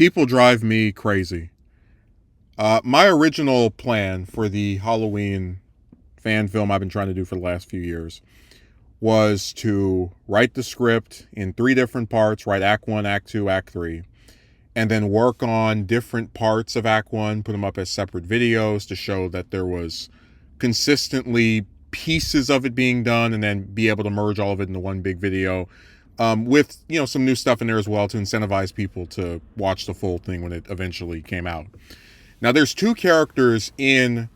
People drive me crazy. My original plan for the Halloween fan film I've been trying to do for the last few years was to write the script in three different parts, write Act 1, Act 2, Act 3, and then work on different parts of Act 1, put them up as separate videos to show that there was consistently pieces of it being done, and then be able to merge all of it into one big video, with some new stuff in there as well to incentivize people to watch the full thing when it eventually came out. Now, there's two characters in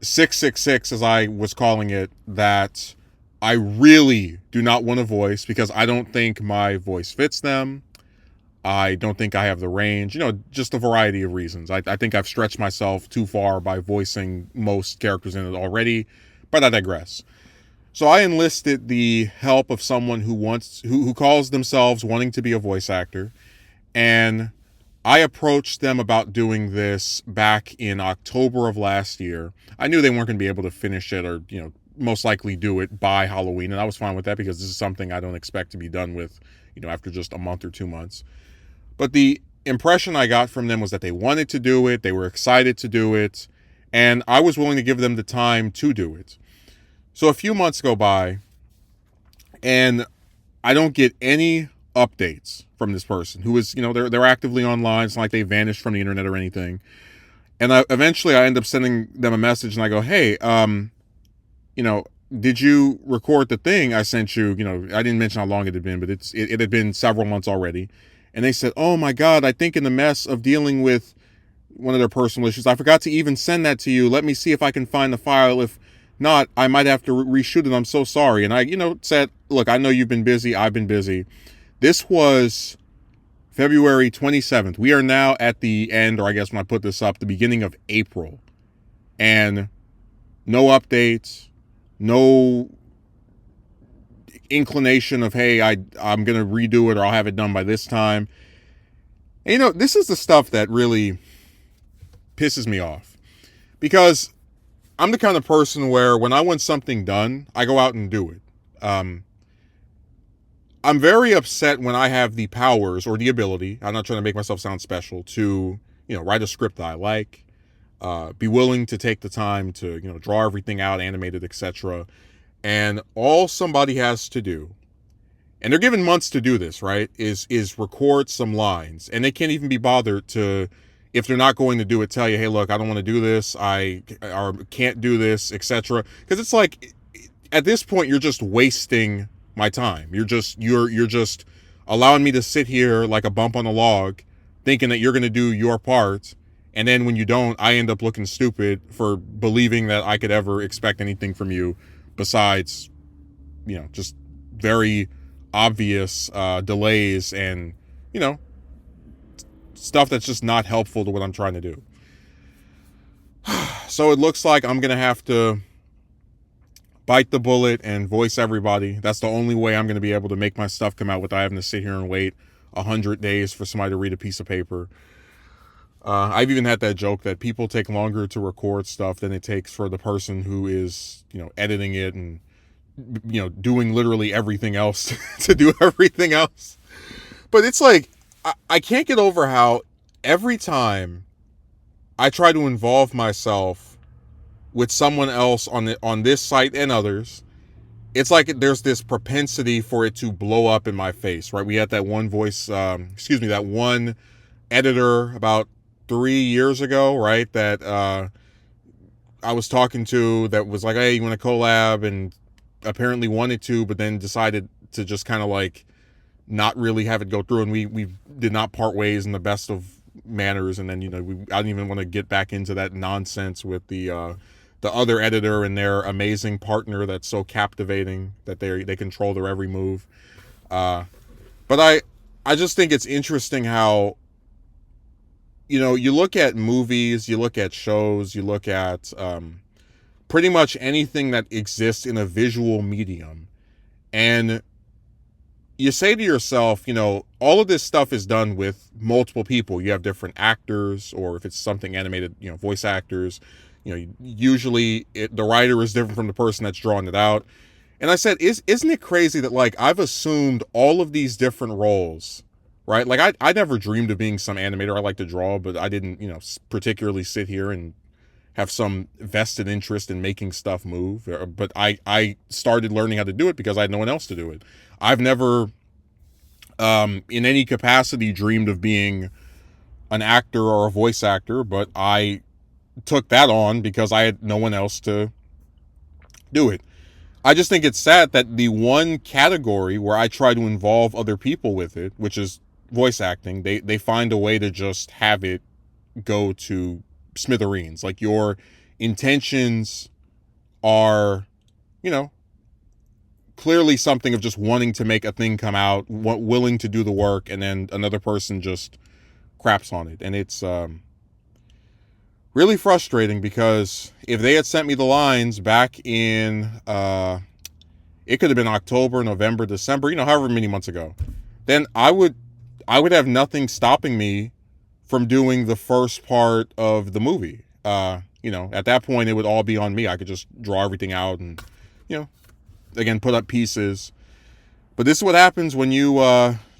666, as I was calling it, that I really do not want to voice because I don't think my voice fits them. I don't think I have the range, just a variety of reasons. I think I've stretched myself too far by voicing most characters in it already, but I digress. So I enlisted the help of someone who calls themselves wanting to be a voice actor, and I approached them about doing this back in October of last year. I knew they weren't going to be able to finish it or, most likely do it by Halloween, and I was fine with that because this is something I don't expect to be done with, after just a month or 2 months. But the impression I got from them was that they wanted to do it, they were excited to do it, and I was willing to give them the time to do it. So a few months go by, and I don't get any updates from this person who is, they're actively online. It's not like they vanished from the internet or anything. And eventually I end up sending them a message and I go, hey, did you record the thing I sent you? I didn't mention how long it had been, but it had been several months already. And they said, oh my God, I think in the mess of dealing with one of their personal issues, I forgot to even send that to you. Let me see if I can find the file. If not, I might have to reshoot it. I'm so sorry. And I, said, look, I know you've been busy. I've been busy. This was February 27th. We are now at the end, or I guess when I put this up, the beginning of April. And no updates, no inclination of, hey, I'm going to redo it or I'll have it done by this time. And, this is the stuff that really pisses me off. Because I'm the kind of person where when I want something done, I go out and do it. I'm very upset when I have the powers or the ability, I'm not trying to make myself sound special, to, write a script that I like, be willing to take the time to, draw everything out, animate it, etc. And all somebody has to do, and they're given months to do this, right, is record some lines. And they can't even be bothered to, if they're not going to do it, tell you, hey, look, I don't want to do this, or can't do this, etc. Because it's like, at this point, you're just wasting my time. You're just allowing me to sit here like a bump on a log, thinking that you're going to do your part. And then when you don't, I end up looking stupid for believing that I could ever expect anything from you besides, just very obvious delays and, stuff that's just not helpful to what I'm trying to do. So it looks like I'm going to have to bite the bullet and voice everybody. That's the only way I'm going to be able to make my stuff come out without having to sit here and wait 100 days for somebody to read a piece of paper. I've even had that joke that people take longer to record stuff than it takes for the person who is, editing it and, doing literally everything else to do everything else. But it's like, I can't get over how every time I try to involve myself with someone else on this site and others, it's like there's this propensity for it to blow up in my face, right? We had that one that one editor about 3 years ago, right? That I was talking to that was like, hey, you want to collab? And apparently wanted to, but then decided to just kind of like not really have it go through. And we did not part ways in the best of manners. And then, I don't even want to get back into that nonsense with the other editor and their amazing partner that's so captivating that they control their every move. But I just think it's interesting how, you look at movies, you look at shows, you look at pretty much anything that exists in a visual medium, and you say to yourself, all of this stuff is done with multiple people. You have different actors, or if it's something animated, voice actors. Usually the writer is different from the person that's drawing it out. And I said, isn't it crazy that, like, I've assumed all of these different roles right? Like I never dreamed of being some animator. I like to draw, but I didn't, particularly sit here and have some vested interest in making stuff move. But I started learning how to do it because I had no one else to do it. I've never, in any capacity, dreamed of being an actor or a voice actor, but I took that on because I had no one else to do it. I just think it's sad that the one category where I try to involve other people with it, which is voice acting, they find a way to just have it go to smithereens. Like your intentions are, you know, clearly something of just wanting to make a thing come out, willing to do the work, and then another person just craps on it. And it's really frustrating because if they had sent me the lines back in, it could have been October, November, December, however many months ago, then I would have nothing stopping me from doing the first part of the movie. At that point, it would all be on me. I could just draw everything out and, again, put up pieces. But this is what happens when you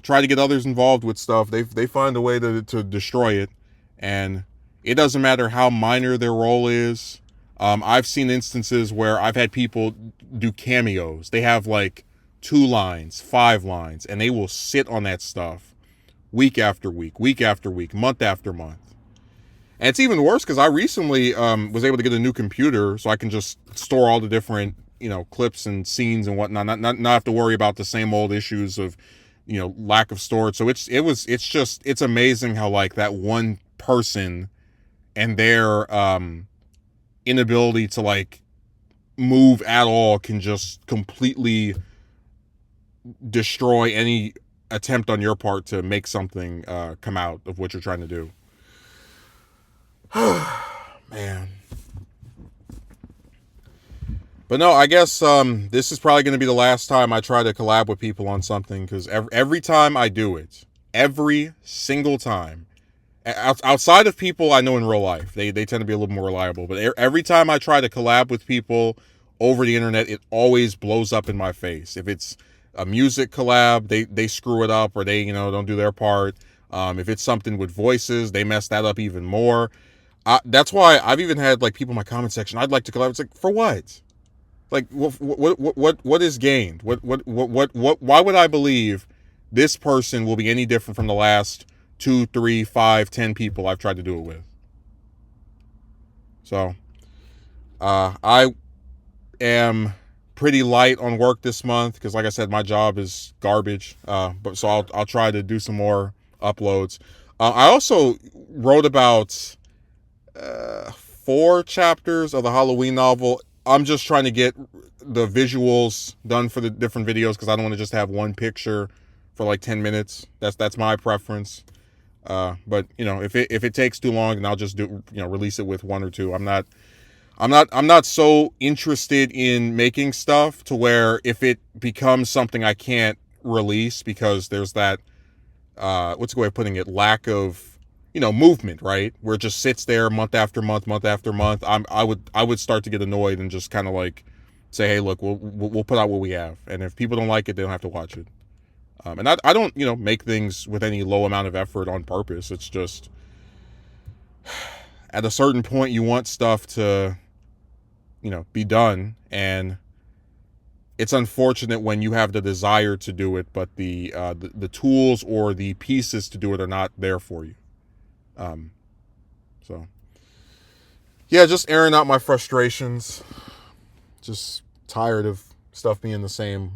try to get others involved with stuff. They find a way to destroy it. And it doesn't matter how minor their role is. I've seen instances where I've had people do cameos. They have like 2 lines, 5 lines, and they will sit on that stuff week after week after week, month after month. And it's even worse because I recently was able to get a new computer so I can just store all the different, clips and scenes and whatnot, not have to worry about the same old issues of, lack of storage. So it's amazing how like that one person and their inability to like move at all can just completely destroy any attempt on your part to make something come out of what you're trying to do. Man. But no, I guess this is probably going to be the last time I try to collab with people on something, because every time I do it, every single time, outside of people I know in real life, they tend to be a little more reliable, but every time I try to collab with people over the internet, it always blows up in my face. If it's a music collab, they screw it up, or they don't do their part. If it's something with voices, they mess that up even more. That's why I've even had like people in my comment section, I'd like to collab. It's like, for what? Like, what is gained? What why would I believe this person will be any different from the last 2, 3, 5, 10 people I've tried to do it with? So, I am pretty light on work this month because, like I said, my job is garbage. But so I'll try to do some more uploads. I also wrote about 4 chapters of the Halloween novel. I'm just trying to get the visuals done for the different videos because I don't want to just have one picture for like 10 minutes. That's my preference. But if it takes too long, then I'll just do release it with 1 or 2. I'm not so interested in making stuff to where if it becomes something I can't release because there's that what's a good way of putting it, lack of movement, right? Where it just sits there month after month after month. I would start to get annoyed and just kind of like say, hey, look, we'll put out what we have, and if people don't like it, they don't have to watch it. And I don't make things with any low amount of effort on purpose. It's just at a certain point you want stuff to be done, and it's unfortunate when you have the desire to do it, but the tools or the pieces to do it are not there for you. So yeah, just airing out my frustrations. Just tired of stuff being the same